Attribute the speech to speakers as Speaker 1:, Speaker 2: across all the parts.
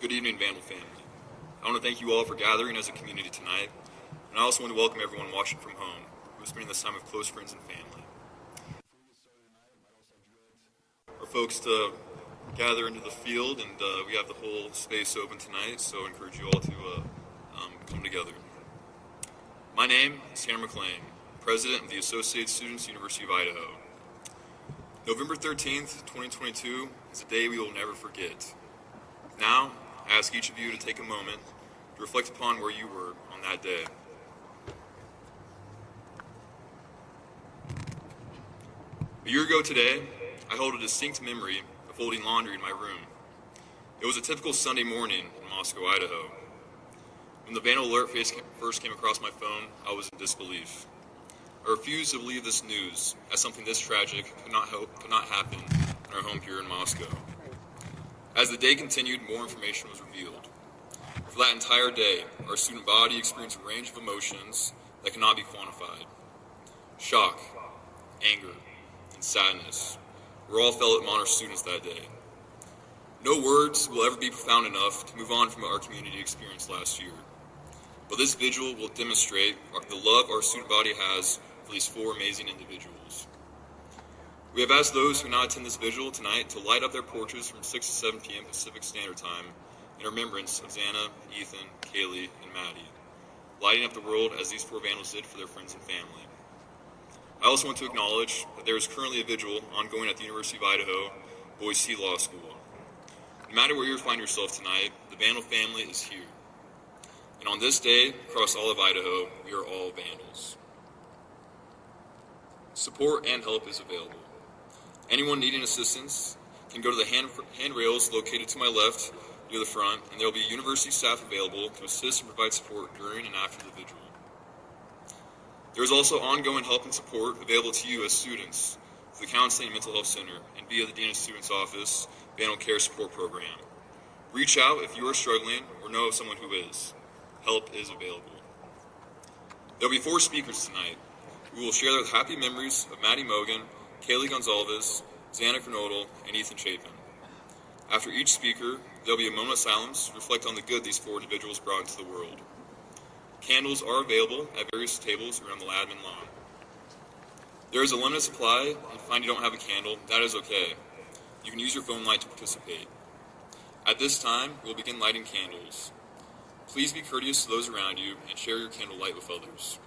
Speaker 1: Good evening, Vandal family. I want to thank you all for gathering as a community tonight, and I also want to welcome everyone watching from home who is spending this time with close friends and family. Our folks to gather into the field, and we have the whole space open tonight, so I encourage you all to come together. My name is Tanner McLean, President of the Associated Students, University of Idaho. November 13th, 2022 is a day we will never forget. Now, I ask each of you to take a moment to reflect upon where you were on that day. A year ago today, I hold a distinct memory of folding laundry in my room. It was a typical Sunday morning in Moscow, Idaho. When the Vandal alert first came across my phone, I was in disbelief. I refused to believe this news, as something this tragic could not happen in our home here in Moscow. As the day continued, more information was revealed. For that entire day, our student body experienced a range of emotions that cannot be quantified. Shock, anger, and sadness were all felt among our students that day. No words will ever be profound enough to move on from what our community experienced last year. But this vigil will demonstrate the love our student body has for these four amazing individuals. We have asked those who not attend this vigil tonight to light up their porches from 6 to 7 p.m. Pacific Standard Time in remembrance of Xana, Ethan, Kaylee, and Maddie, lighting up the world as these four Vandals did for their friends and family. I also want to acknowledge that there is currently a vigil ongoing at the University of Idaho, Boise Law School. No matter where you find yourself tonight, the Vandal family is here. And on this day, across all of Idaho, we are all Vandals. Support and help is available. Anyone needing assistance can go to the handrails located to my left near the front, and there will be university staff available to assist and provide support during and after the vigil. There is also ongoing help and support available to you as students through the Counseling and Mental Health Center and via the Dean of Students Office Vandal Care Support Program. Reach out if you are struggling or know of someone who is. Help is available. There will be 4 speakers tonight. We will share the happy memories of Maddie Mogan, Kaylee Gonzalez, Xana Kernodle, and Ethan Chapin. After each speaker, there will be a moment of silence to reflect on the good these 4 individuals brought into the world. Candles are available at various tables around the admin lawn. There is a limited supply, and if you find you don't have a candle, that is okay. You can use your phone light to participate. At this time, we'll begin lighting candles. Please be courteous to those around you and share your candle light with others.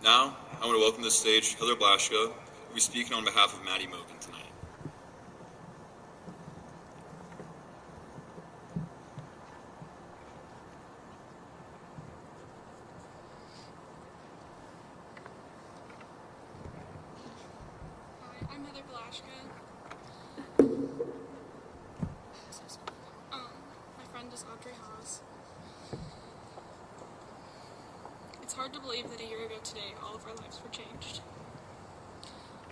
Speaker 1: Now, I want to welcome to the stage Heather Blaschka, who will be speaking on behalf of Maddie Mogan tonight.
Speaker 2: Hi, I'm Heather Blaschka. My friend is Audrey Haas. It's hard to believe that a year ago today, all of our lives were changed.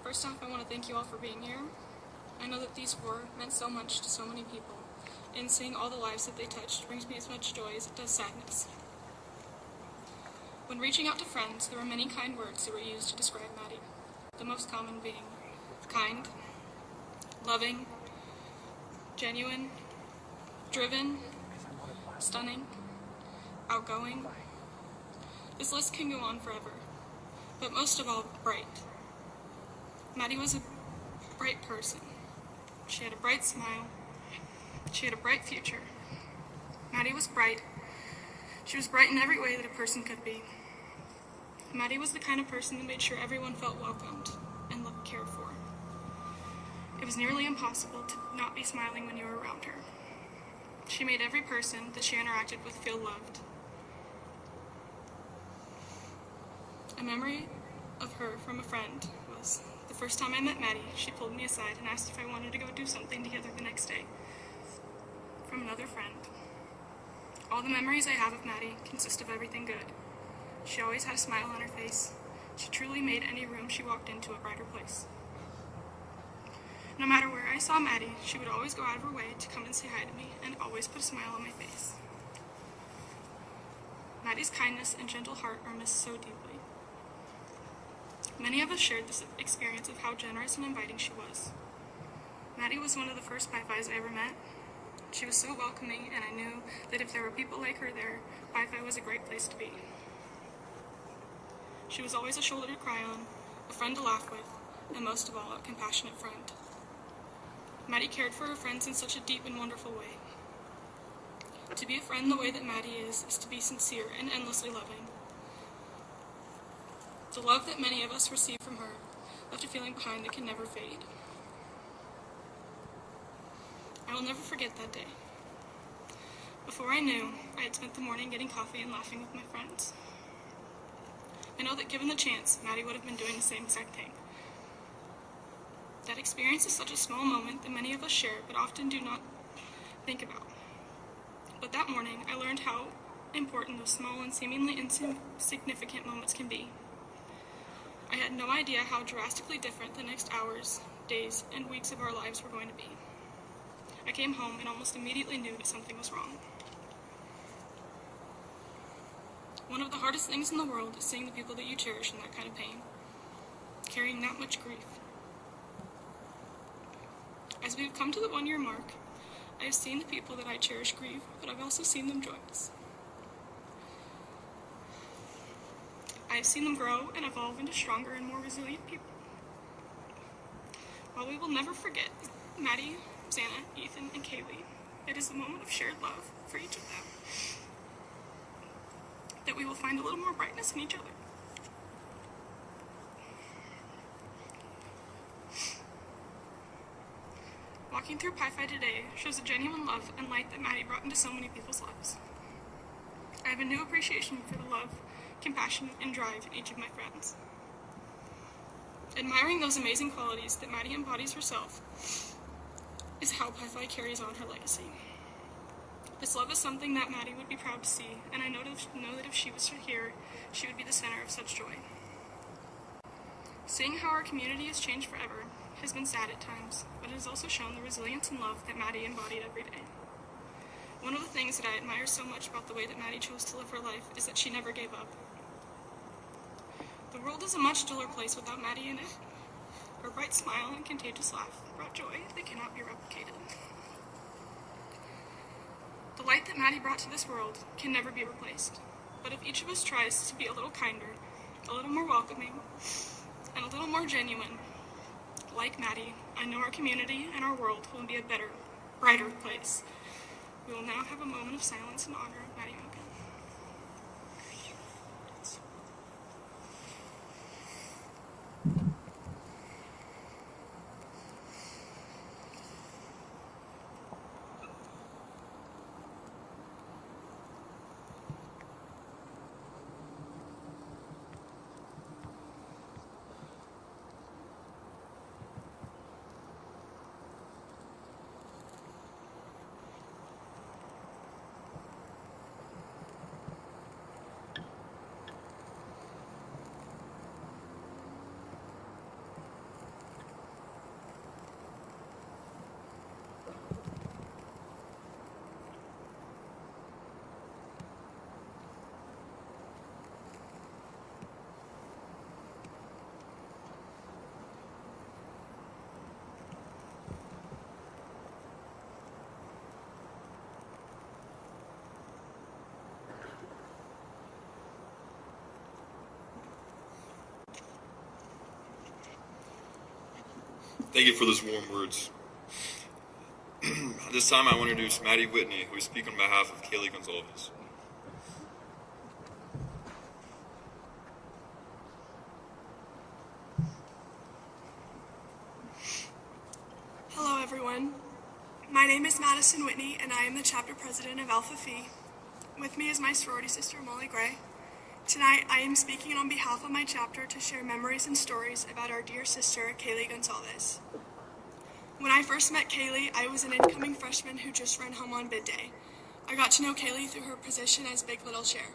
Speaker 2: First off, I want to thank you all for being here. I know that these 4 meant so much to so many people, and seeing all the lives that they touched brings me as much joy as it does sadness. When reaching out to friends, there were many kind words that were used to describe Maddie, the most common being kind, loving, genuine, driven, stunning, outgoing. This list can go on forever, but most of all, bright. Maddie was a bright person. She had a bright smile. She had a bright future. Maddie was bright. She was bright in every way that a person could be. Maddie was the kind of person that made sure everyone felt welcomed and looked cared for. It was nearly impossible to not be smiling when you were around her. She made every person that she interacted with feel loved. A memory of her from a friend was the first time I met Maddie. She pulled me aside and asked if I wanted to go do something together the next day. From another friend. All the memories I have of Maddie consist of everything good. She always had a smile on her face. She truly made any room she walked into a brighter place. No matter where I saw Maddie, she would always go out of her way to come and say hi to me and always put a smile on my face. Maddie's kindness and gentle heart are missed so deeply. Many of us shared this experience of how generous and inviting she was. Maddie was one of the first Pi-Phis I ever met. She was so welcoming, and I knew that if there were people like her there, Pi-Phi was a great place to be. She was always a shoulder to cry on, a friend to laugh with, and most of all, a compassionate friend. Maddie cared for her friends in such a deep and wonderful way. To be a friend the way that Maddie is to be sincere and endlessly loving. The love that many of us receive from her left a feeling behind that can never fade. I will never forget that day. Before I knew, I had spent the morning getting coffee and laughing with my friends. I know that given the chance, Maddie would have been doing the same exact thing. That experience is such a small moment that many of us share but often do not think about. But that morning, I learned how important those small and seemingly insignificant moments can be. I had no idea how drastically different the next hours, days, and weeks of our lives were going to be. I came home and almost immediately knew that something was wrong. One of the hardest things in the world is seeing the people that you cherish in that kind of pain, carrying that much grief. As we've come to the 1-year mark, I have seen the people that I cherish grieve, but I've also seen them joyous. I have seen them grow and evolve into stronger and more resilient people. While we will never forget Maddie, Xana, Ethan, and Kaylee, it is a moment of shared love for each of them that we will find a little more brightness in each other. Walking through Pi-Phi today shows the genuine love and light that Maddie brought into so many people's lives. I have a new appreciation for the love, compassion, and drive in each of my friends. Admiring those amazing qualities that Maddie embodies herself is how Pi-Phi carries on her legacy. This love is something that Maddie would be proud to see, and I know that if she was here, she would be the center of such joy. Seeing how our community has changed forever has been sad at times, but it has also shown the resilience and love that Maddie embodied every day. One of the things that I admire so much about the way that Maddie chose to live her life is that she never gave up. The world is a much duller place without Maddie in it. Her bright smile and contagious laugh brought joy that cannot be replicated. The light that Maddie brought to this world can never be replaced, but if each of us tries to be a little kinder, a little more welcoming, and a little more genuine, like Maddie, I know our community and our world will be a better, brighter place. We will now have a moment of silence in honor of Maddie Mogan.
Speaker 1: Thank you for those warm words. At this time, I want to introduce Maddie Whitney, who will speak on behalf of Kaylee Gonzalez.
Speaker 3: Hello, everyone. My name is Madison Whitney, and I am the chapter president of Alpha Phi. With me is my sorority sister, Molly Gray, Tonight, I am speaking on behalf of my chapter to share memories and stories about our dear sister, Kaylee Gonzalez. When I first met Kaylee, I was an incoming freshman who just ran home on bid day. I got to know Kaylee through her position as Big Little Chair.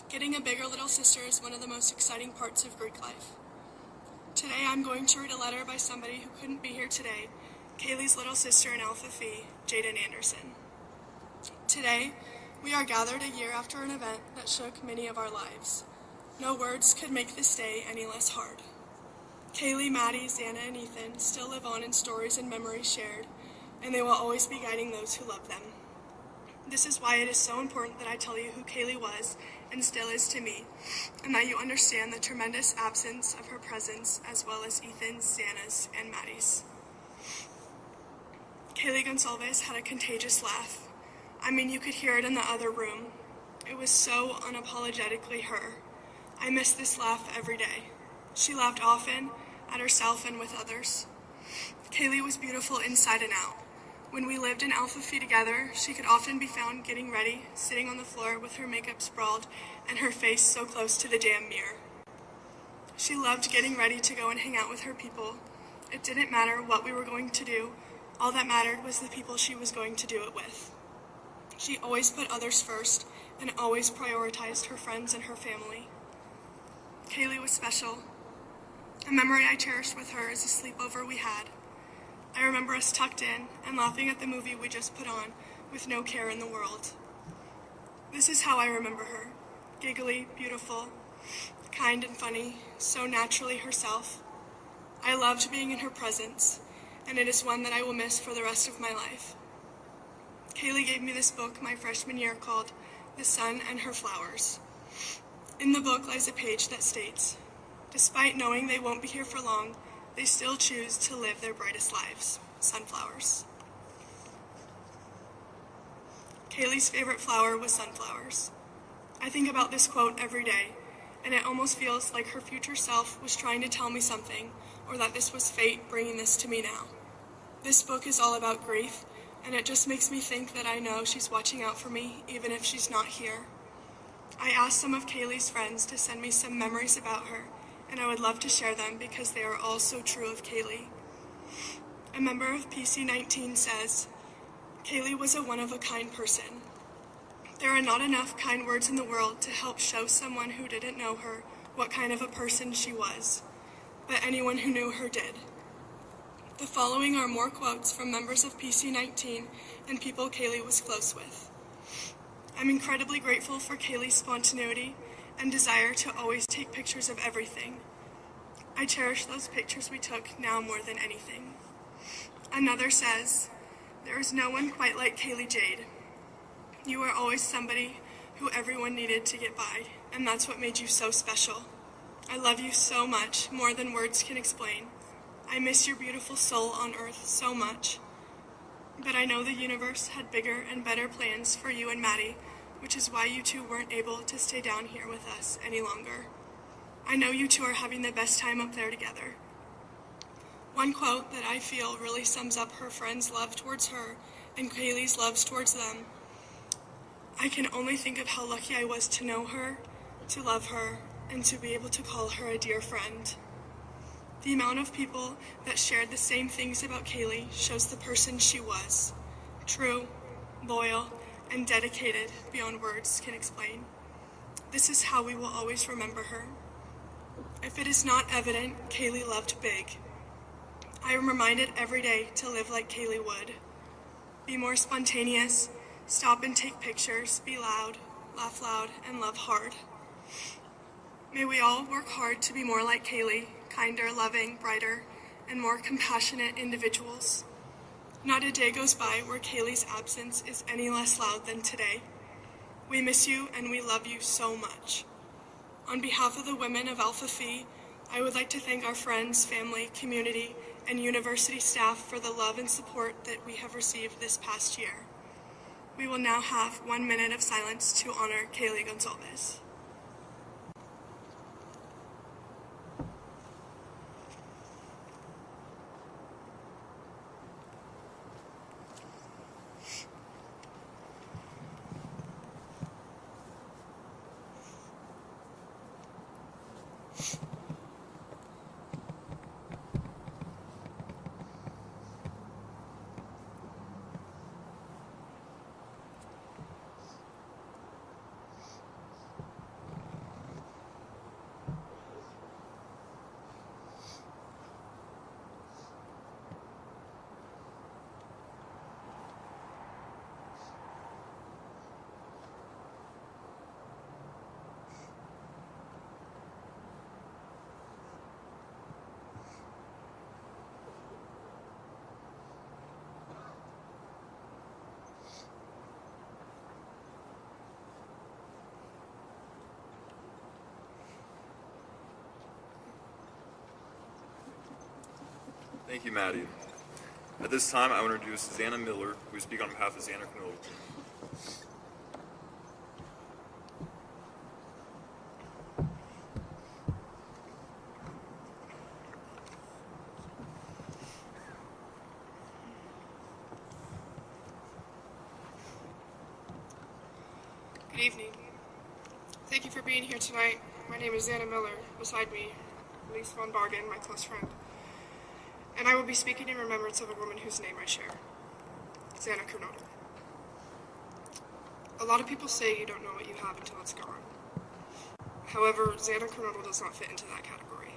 Speaker 3: Getting a bigger little sister is one of the most exciting parts of Greek life. Today, I'm going to read a letter by somebody who couldn't be here today, Kaylee's little sister in Alpha Phi, Jaden Anderson. Today, we are gathered a year after an event that shook many of our lives. No words could make this day any less hard. Kaylee, Maddie, Xana, and Ethan still live on in stories and memories shared, and they will always be guiding those who love them. This is why it is so important that I tell you who Kaylee was and still is to me, and that you understand the tremendous absence of her presence as well as Ethan's, Xana's, and Maddie's. Kaylee Gonzalez had a contagious laugh. I mean, you could hear it in the other room. It was so unapologetically her. I miss this laugh every day. She laughed often, at herself and with others. Kaylee was beautiful inside and out. When we lived in Alpha Phi together, she could often be found getting ready, sitting on the floor with her makeup sprawled and her face so close to the damn mirror. She loved getting ready to go and hang out with her people. It didn't matter what we were going to do. All that mattered was the people she was going to do it with. She always put others first and always prioritized her friends and her family. Kaylee was special. A memory I cherish with her is a sleepover we had. I remember us tucked in and laughing at the movie we just put on with no care in the world. This is how I remember her. Giggly, beautiful, kind and funny, so naturally herself. I loved being in her presence, and it is one that I will miss for the rest of my life. Kaylee gave me this book my freshman year called The Sun and Her Flowers. In the book lies a page that states, "Despite knowing they won't be here for long, they still choose to live their brightest lives. Sunflowers." Kaylee's favorite flower was sunflowers. I think about this quote every day, and it almost feels like her future self was trying to tell me something, or that this was fate bringing this to me now. This book is all about grief, and it just makes me think that I know she's watching out for me, even if she's not here. I asked some of Kaylee's friends to send me some memories about her, and I would love to share them because they are all so true of Kaylee. A member of PC19 says, "Kaylee was a one-of-a-kind person. There are not enough kind words in the world to help show someone who didn't know her what kind of a person she was, but anyone who knew her did." The following are more quotes from members of PC19 and people Kaylee was close with. "I'm incredibly grateful for Kaylee's spontaneity and desire to always take pictures of everything. I cherish those pictures we took now more than anything." Another says, "There is no one quite like Kaylee Jade. You were always somebody who everyone needed to get by, and that's what made you so special. I love you so much, more than words can explain. I miss your beautiful soul on earth so much. But I know the universe had bigger and better plans for you and Maddie, which is why you two weren't able to stay down here with us any longer. I know you two are having the best time up there together." One quote that I feel really sums up her friends' love towards her and Kaylee's love towards them. "I can only think of how lucky I was to know her, to love her, and to be able to call her a dear friend." The amount of people that shared the same things about Kaylee shows the person she was. True, loyal, and dedicated beyond words can explain. This is how we will always remember her. If it is not evident, Kaylee loved big. I am reminded every day to live like Kaylee would. Be more spontaneous, stop and take pictures, be loud, laugh loud, and love hard. May we all work hard to be more like Kaylee, kinder, loving, brighter, and more compassionate individuals. Not a day goes by where Kaylee's absence is any less loud than today. We miss you and we love you so much. On behalf of the women of Alpha Phi, I would like to thank our friends, family, community, and university staff for the love and support that we have received this past year. We will now have 1 minute of silence to honor Kaylee Gonzalez.
Speaker 1: Thank you, Maddie. At this time, I want to introduce Xana Miller, who will speak on behalf of Xana Kernodle.
Speaker 3: Good evening. Thank you for being here tonight. My name is Xana Miller. Beside me, Elise von Bargen, my close friend. And I will be speaking in remembrance of a woman whose name I share, Xana Kernodle. A lot of people say you don't know what you have until it's gone. However, Xana Kernodle does not fit into that category.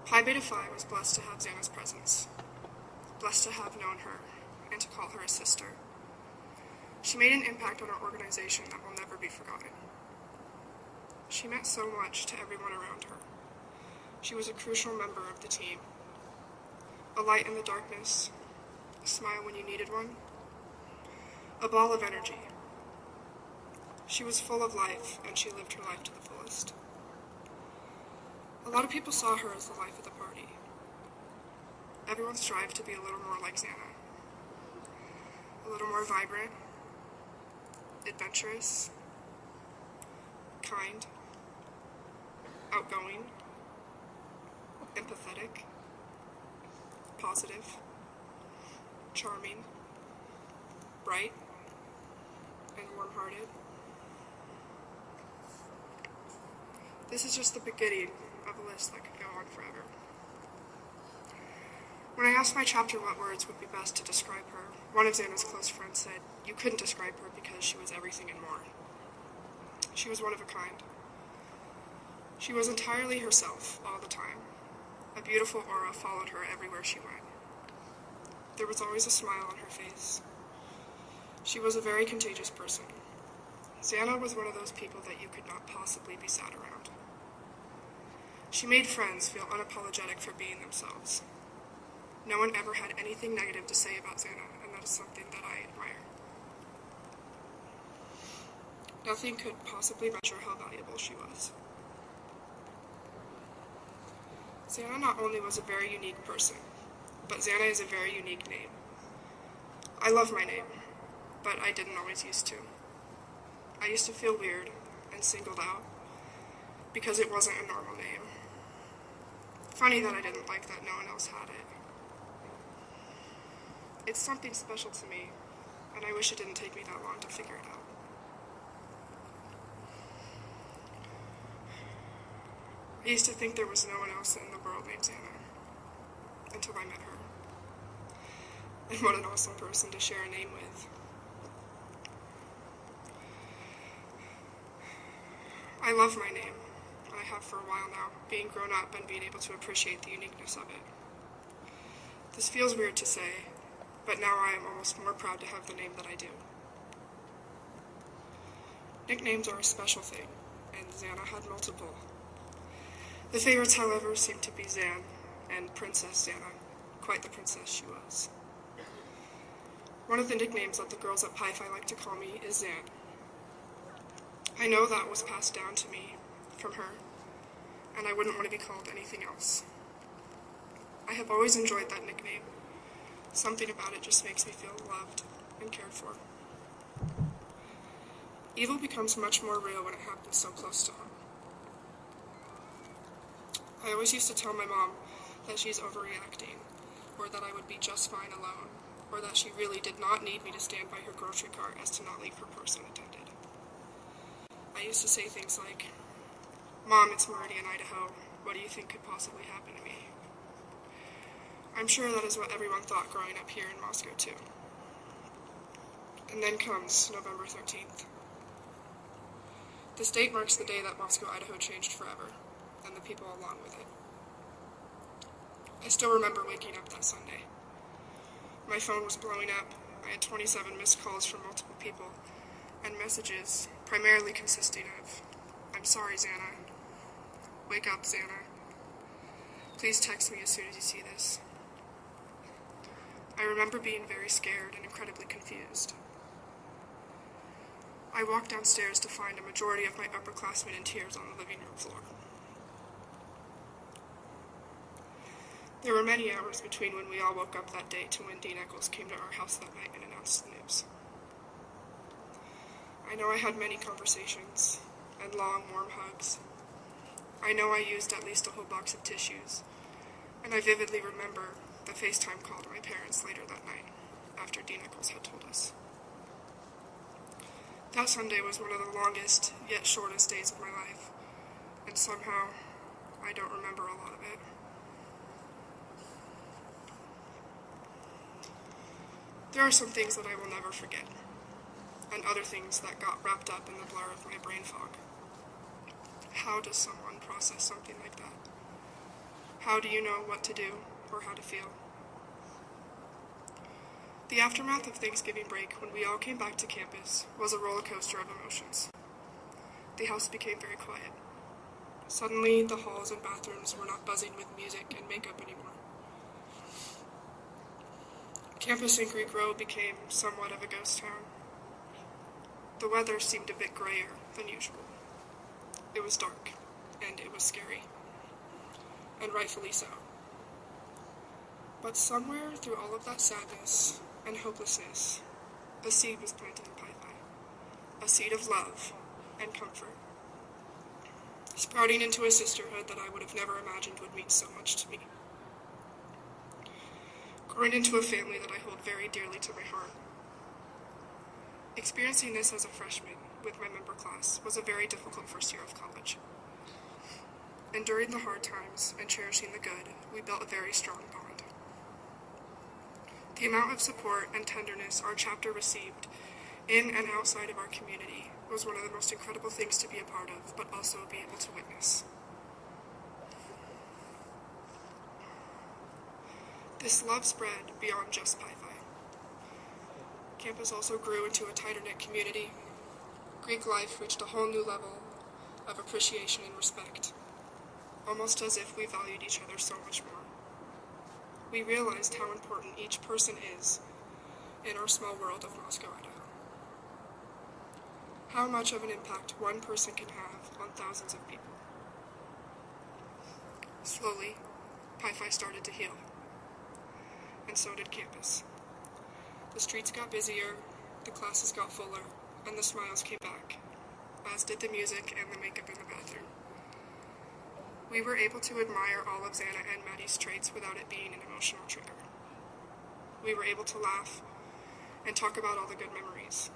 Speaker 3: Pi Beta Phi was blessed to have Xana's presence, blessed to have known her, and to call her a sister. She made an impact on our organization that will never be forgotten. She meant so much to everyone around her. She was a crucial member of the team. A light in the darkness, a smile when you needed one, a ball of energy. She was full of life, and she lived her life to the fullest. A lot of people saw her as the life of the party. Everyone strived to be a little more like Xana. A little more vibrant, adventurous, kind, outgoing, empathetic, positive, charming, bright, and warm-hearted. This is just the beginning of a list that could go on forever. When I asked my chapter what words would be best to describe her, one of Xana's close friends said, "You couldn't describe her because she was everything and more." She was one of a kind. She was entirely herself all the time. A beautiful aura followed her everywhere she went. There was always a smile on her face. She was a very contagious person. Xana was one of those people that you could not possibly be sad around. She made friends feel unapologetic for being themselves. No one ever had anything negative to say about Xana, and that is something that I admire. Nothing could possibly measure how valuable she was. Xana not only was a very unique person, but Xana is a very unique name. I love my name, but I didn't always used to. I used to feel weird and singled out because it wasn't a normal name. Funny that I didn't like that no one else had it. It's something special to me, and I wish it didn't take me that long to figure it out. I used to think there was no one else in the world named Xana, until I met her. And what an awesome person to share a name with. I love my name. I have for a while now, being grown up and being able to appreciate the uniqueness of it. This feels weird to say, but now I am almost more proud to have the name that I do. Nicknames are a special thing, and Xana had multiple. The favorites, however, seem to be Xan and Princess Xana, quite the princess she was. One of the nicknames that the girls at Pi Phi like to call me is Xan. I know that was passed down to me from her, and I wouldn't want to be called anything else. I have always enjoyed that nickname. Something about it just makes me feel loved and cared for. Evil becomes much more real when it happens so close to home. I always used to tell my mom that she's overreacting, or that I would be just fine alone, or that she really did not need me to stand by her grocery cart as to not leave her purse unattended. I used to say things like, "Mom, it's Meridian, Idaho. What do you think could possibly happen to me?" I'm sure that is what everyone thought growing up here in Moscow, too. And then comes November 13th. This date marks the day that Moscow, Idaho changed forever, and the people along with it. I still remember waking up that Sunday. My phone was blowing up. I had 27 missed calls from multiple people, and messages primarily consisting of, "I'm sorry, Xana. Wake up, Xana. Please text me as soon as you see this." I remember being very scared and incredibly confused. I walked downstairs to find a majority of my upperclassmen in tears on the living room floor. There were many hours between when we all woke up that day to when Dean Eccles came to our house that night and announced the news. I know I had many conversations and long, warm hugs. I know I used at least a whole box of tissues, and I vividly remember the FaceTime call to my parents later that night, after Dean Eccles had told us. That Sunday was one of the longest, yet shortest days of my life, and somehow I don't remember a lot of it. There are some things that I will never forget, and other things that got wrapped up in the blur of my brain fog. How does someone process something like that? How do you know what to do or how to feel? The aftermath of Thanksgiving break, when we all came back to campus, was a roller coaster of emotions. The house became very quiet. Suddenly, the halls and bathrooms were not buzzing with music and makeup anymore. Campus in Greek Row became somewhat of a ghost town. The weather seemed a bit grayer than usual. It was dark, and it was scary, and rightfully so. But somewhere through all of that sadness and hopelessness, a seed was planted in Pi Phi, a seed of love and comfort, sprouting into a sisterhood that I would have never imagined would mean so much to me. Growing into a family that I hold very dearly to my heart. Experiencing this as a freshman with my member class was a very difficult first year of college. Enduring the hard times and cherishing the good, we built a very strong bond. The amount of support and tenderness our chapter received in and outside of our community was one of the most incredible things to be a part of, but also be able to witness. This love spread beyond just Pi Phi. Campus also grew into a tighter-knit community. Greek life reached a whole new level of appreciation and respect, almost as if we valued each other so much more. We realized how important each person is in our small world of Moscow, Idaho. How much of an impact one person can have on thousands of people. Slowly, Pi Phi started to heal, and so did campus. The streets got busier, the classes got fuller, and the smiles came back, as did the music and the makeup in the bathroom. We were able to admire all of Xana and Maddie's traits without it being an emotional trigger. We were able to laugh and talk about all the good memories.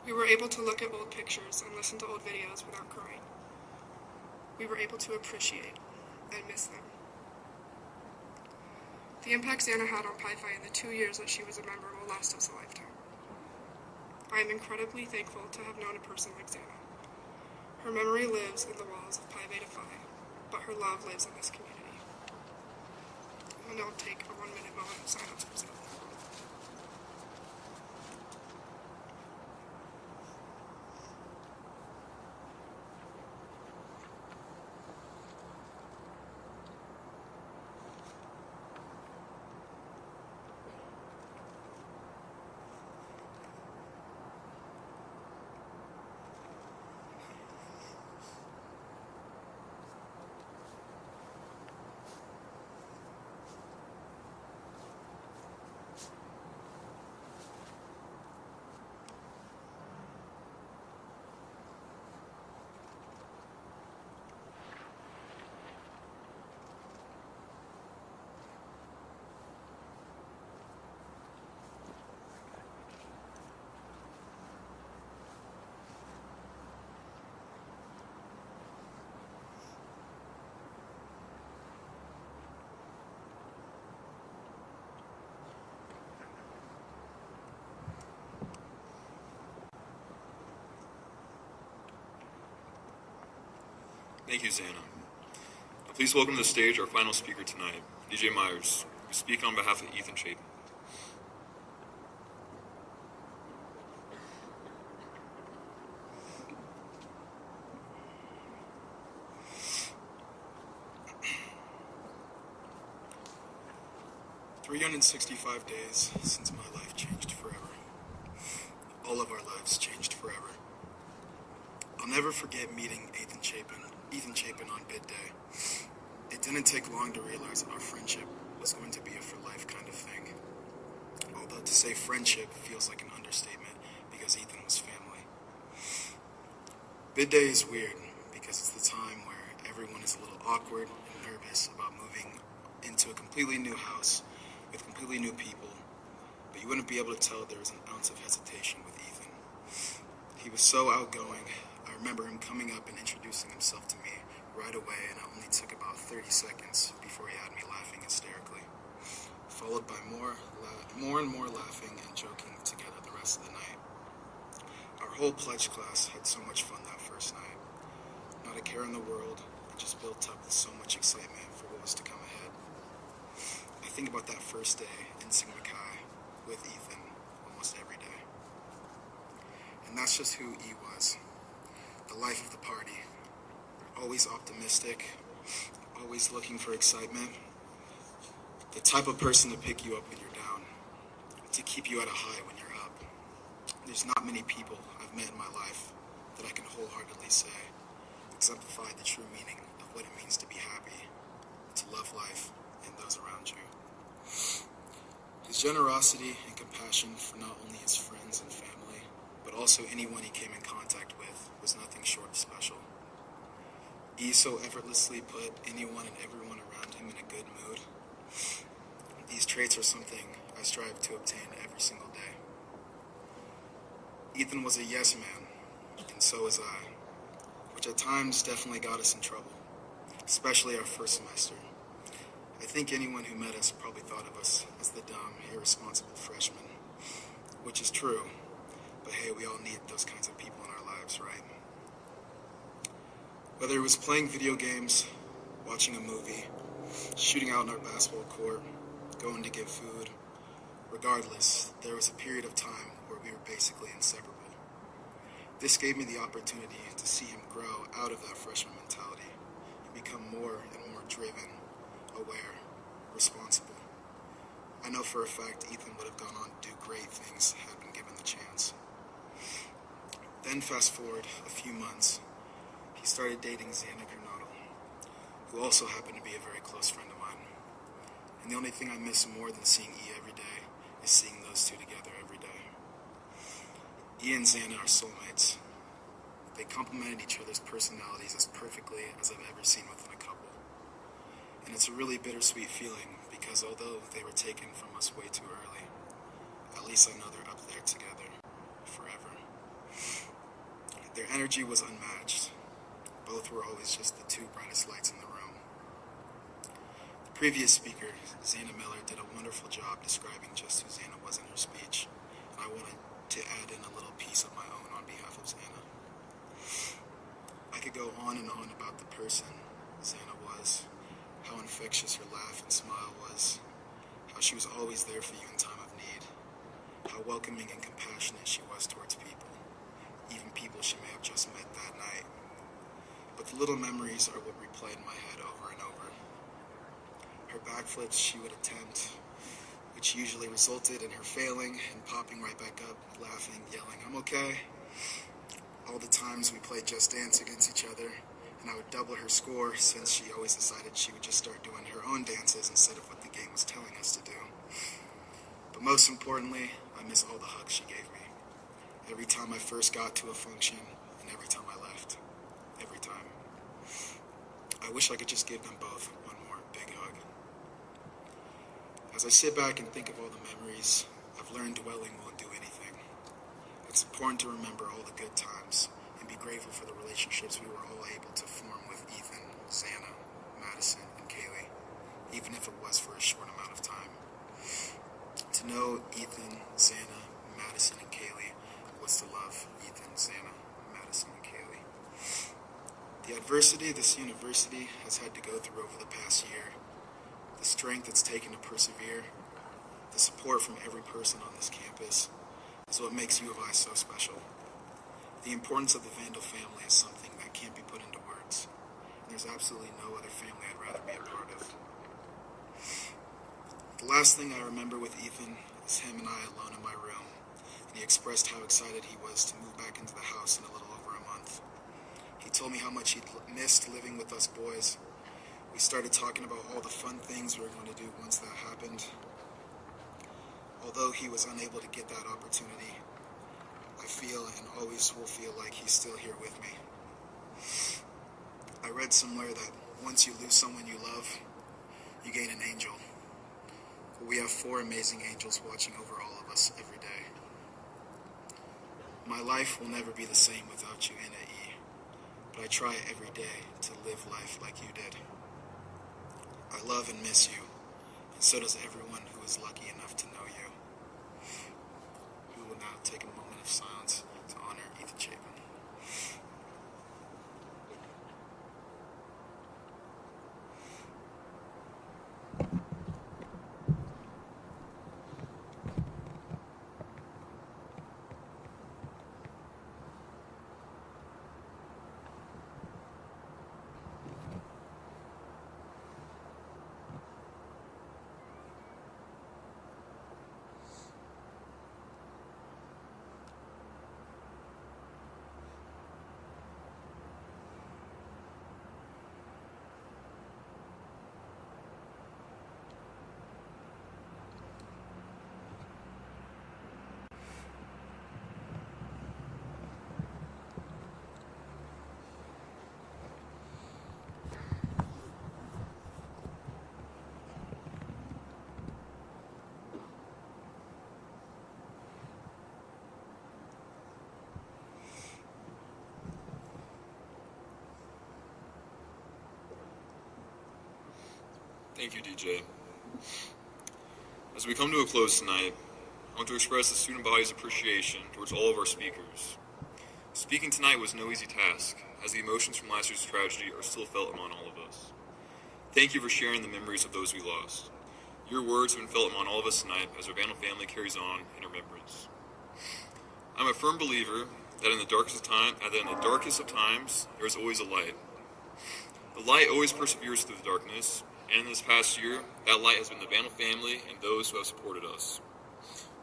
Speaker 3: We were able to look at old pictures and listen to old videos without crying. We were able to appreciate and miss them. The impact Xana had on Pi Phi in the 2 years that she was a member will last us a lifetime. I am incredibly thankful to have known a person like Xana. Her memory lives in the walls of Pi Beta Phi, but her love lives in this community. And I'll take a 1-minute moment of silence for Xana.
Speaker 1: Thank you, Xana. Please welcome to the stage our final speaker tonight, DJ Myers, who will speak on behalf of Ethan Chapin.
Speaker 4: "365 days since my life changed forever. All of our lives changed forever. I'll never forget meeting Ethan Chapin on bid day. It didn't take long to realize that our friendship was going to be a for-life kind of thing. Although to say friendship feels like an understatement because Ethan was family. Bid day is weird because it's the time where everyone is a little awkward and nervous about moving into a completely new house with completely new people, but you wouldn't be able to tell there was an ounce of hesitation with Ethan. He was so outgoing. I remember him coming up and introducing himself to me right away, and it only took about 30 seconds before he had me laughing hysterically, followed by more and more laughing and joking together the rest of the night. Our whole pledge class had so much fun that first night. Not a care in the world, and just built up with so much excitement for what was to come ahead. I think about that first day in Sigma Chi with Ethan almost every day. And that's just who E was. The life of the party. Always optimistic, always looking for excitement. The type of person to pick you up when you're down, to keep you at a high when you're up. There's not many people I've met in my life that I can wholeheartedly say exemplify the true meaning of what it means to be happy, to love life and those around you. His generosity and compassion for not only his friends and family, but also anyone he came in contact with was nothing short of special. He so effortlessly put anyone and everyone around him in a good mood. These traits are something I strive to obtain every single day. Ethan was a yes man, and so was I, which at times definitely got us in trouble, especially our first semester. I think anyone who met us probably thought of us as the dumb, irresponsible freshmen, which is true, but hey, we all need those kinds of people in our lives, right? Whether it was playing video games, watching a movie, shooting out in our basketball court, going to get food, regardless, there was a period of time where we were basically inseparable. This gave me the opportunity to see him grow out of that freshman mentality and become more and more driven, aware, responsible. I know for a fact Ethan would have gone on to do great things had been given the chance. Then fast forward a few months, he started dating Xana Granado, who also happened to be a very close friend of mine. And the only thing I miss more than seeing E every day is seeing those two together every day. E and Xana are soulmates. They complemented each other's personalities as perfectly as I've ever seen within a couple. And it's a really bittersweet feeling because although they were taken from us way too early, at least I know they're up there together forever. Their energy was unmatched. Both were always just the two brightest lights in the room. The previous speaker, Xana Miller, did a wonderful job describing just who Xana was in her speech, and I wanted to add in a little piece of my own on behalf of Xana. I could go on and on about the person Xana was, how infectious her laugh and smile was, how she was always there for you in time of need, how welcoming and compassionate she was towards people, even people she may have just met that night. But the little memories are what replay in my head over and over. Her backflips she would attempt, which usually resulted in her failing and popping right back up, laughing, yelling, "I'm okay." All the times we played Just Dance against each other, and I would double her score since she always decided she would just start doing her own dances instead of what the game was telling us to do. But most importantly, I miss all the hugs she gave me. Every time I first got to a function, and every time I left. Every time. I wish I could just give them both one more big hug. As I sit back and think of all the memories, I've learned dwelling won't do anything. It's important to remember all the good times and be grateful for the relationships we were all able to form with Ethan, Xana, Madison, and Kaylee, even if it was for a short amount of time. To know Ethan, Xana, Madison, and Kaylee was to love Ethan, Xana, Madison, and Kaylee. The adversity this university has had to go through over the past year, the strength it's taken to persevere, the support from every person on this campus is what makes U of I so special. The importance of the Vandal family is something that can't be put into words, and there's absolutely no other family I'd rather be a part of. The last thing I remember with Ethan is him and I alone in my room, and he expressed how excited he was to move back into the house in a little over a month. He told me how much he'd missed living with us boys, We started talking about all the fun things we were going to do once that happened. Although he was unable to get that opportunity, I feel and always will feel like he's still here with me. I read somewhere that once you lose someone you love, you gain an angel. But we have 4 amazing angels watching over all of us every day. My life will never be the same without you, NAE, but I try every day to live life like you did. I love and miss you, and so does everyone who is lucky enough to know you. We will now take a moment of silence to honor Ethan Chapin.
Speaker 1: Thank you, DJ. As we come to a close tonight, I want to express the student body's appreciation towards all of our speakers. Speaking tonight was no easy task, as the emotions from last year's tragedy are still felt among all of us. Thank you for sharing the memories of those we lost. Your words have been felt among all of us tonight as our Vandal family carries on in remembrance. I'm a firm believer that in the darkest of times, there is always a light. The light always perseveres through the darkness, and in this past year, that light has been the Vandal family and those who have supported us.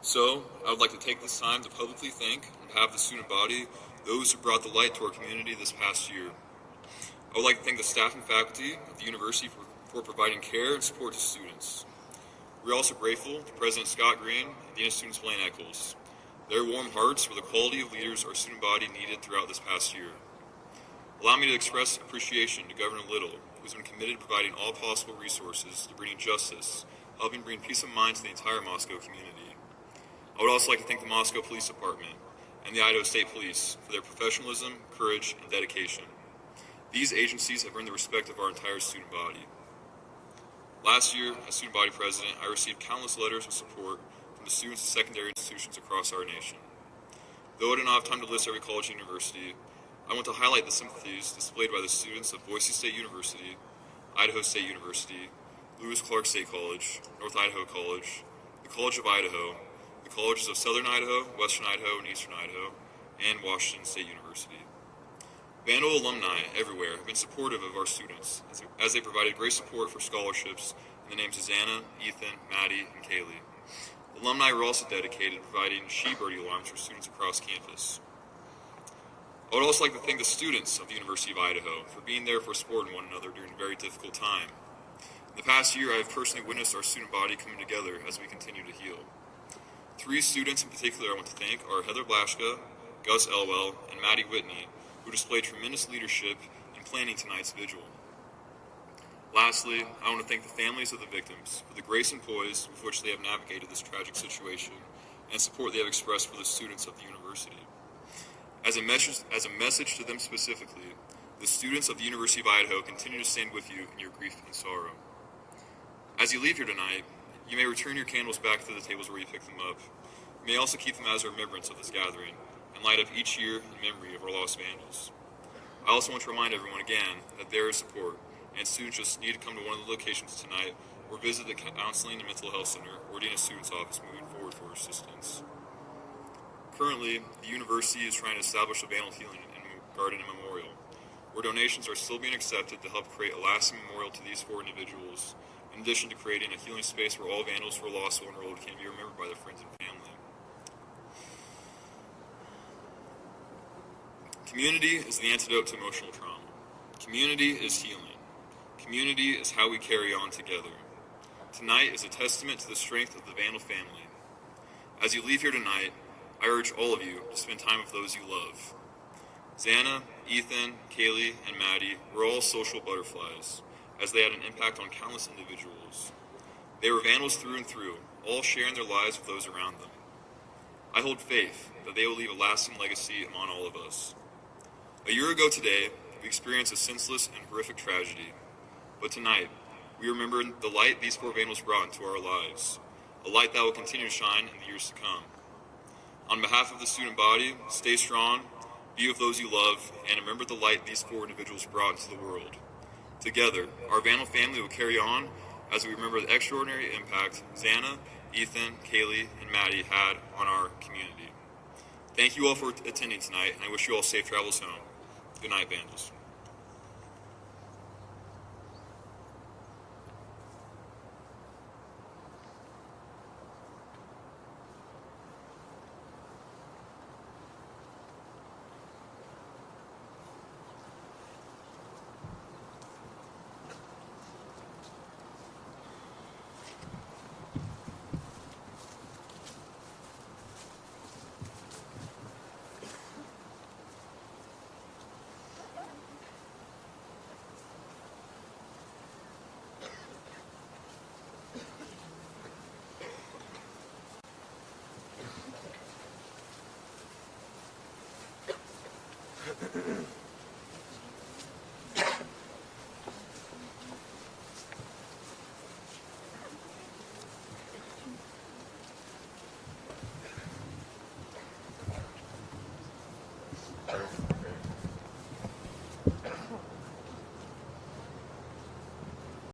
Speaker 1: So, I would like to take this time to publicly thank, on behalf of the student body, those who brought the light to our community this past year. I would like to thank the staff and faculty of the university for providing care and support to students. We're also grateful to President Scott Green and Dean of Students Blaine Eccles. Their warm hearts were the quality of leaders our student body needed throughout this past year. Allow me to express appreciation to Governor Little, who's been committed to providing all possible resources to bringing justice, helping bring peace of mind to the entire Moscow community. I would also like to thank the Moscow Police Department and the Idaho State Police for their professionalism, courage, and dedication. These agencies have earned the respect of our entire student body. Last year, as student body president, I received countless letters of support from the students of secondary institutions across our nation. Though I did not have time to list every college and university, I want to highlight the sympathies displayed by the students of Boise State University, Idaho State University, Lewis Clark State College, North Idaho College, the College of Idaho, the colleges of Southern Idaho, Western Idaho, and Eastern Idaho, and Washington State University. Vandal alumni everywhere have been supportive of our students as they provided great support for scholarships in the names of Susanna, Ethan, Maddie, and Kaylee. Alumni were also dedicated to providing She-Birdie alarms for students across campus. I would also like to thank the students of the University of Idaho for being there for supporting one another during a very difficult time. In the past year, I have personally witnessed our student body coming together as we continue to heal. 3 students in particular I want to thank are Heather Blaschka, Gus Elwell, and Maddie Whitney, who displayed tremendous leadership in planning tonight's vigil. Lastly, I want to thank the families of the victims for the grace and poise with which they have navigated this tragic situation and support they have expressed for the students of the university. As a message to them specifically, the students of the University of Idaho continue to stand with you in your grief and sorrow. As you leave here tonight, you may return your candles back to the tables where you picked them up. You may also keep them as a remembrance of this gathering and light up each year in memory of our lost Vandals. I also want to remind everyone again that there is support, and students just need to come to one of the locations tonight or visit the Counseling and Mental Health Center or Dean of Students office moving forward for assistance. Currently, the university is trying to establish a Vandal Healing Garden and Memorial, where donations are still being accepted to help create a lasting memorial to these 4 individuals, in addition to creating a healing space where all Vandals who are lost or enrolled can be remembered by their friends and family. Community is the antidote to emotional trauma. Community is healing. Community is how we carry on together. Tonight is a testament to the strength of the Vandal family. As you leave here tonight, I urge all of you to spend time with those you love. Xana, Ethan, Kaylee, and Maddie were all social butterflies, as they had an impact on countless individuals. They were Vandals through and through, all sharing their lives with those around them. I hold faith that they will leave a lasting legacy among all of us. A year ago today, we experienced a senseless and horrific tragedy. But tonight, we remember the light these four Vandals brought into our lives, a light that will continue to shine in the years to come. On behalf of the student body, stay strong, be with those you love, and remember the light these four individuals brought into the world. Together, our Vandal family will carry on as we remember the extraordinary impact Xana, Ethan, Kaylee, and Maddie had on our community. Thank you all for attending tonight, and I wish you all safe travels home. Good night, Vandals.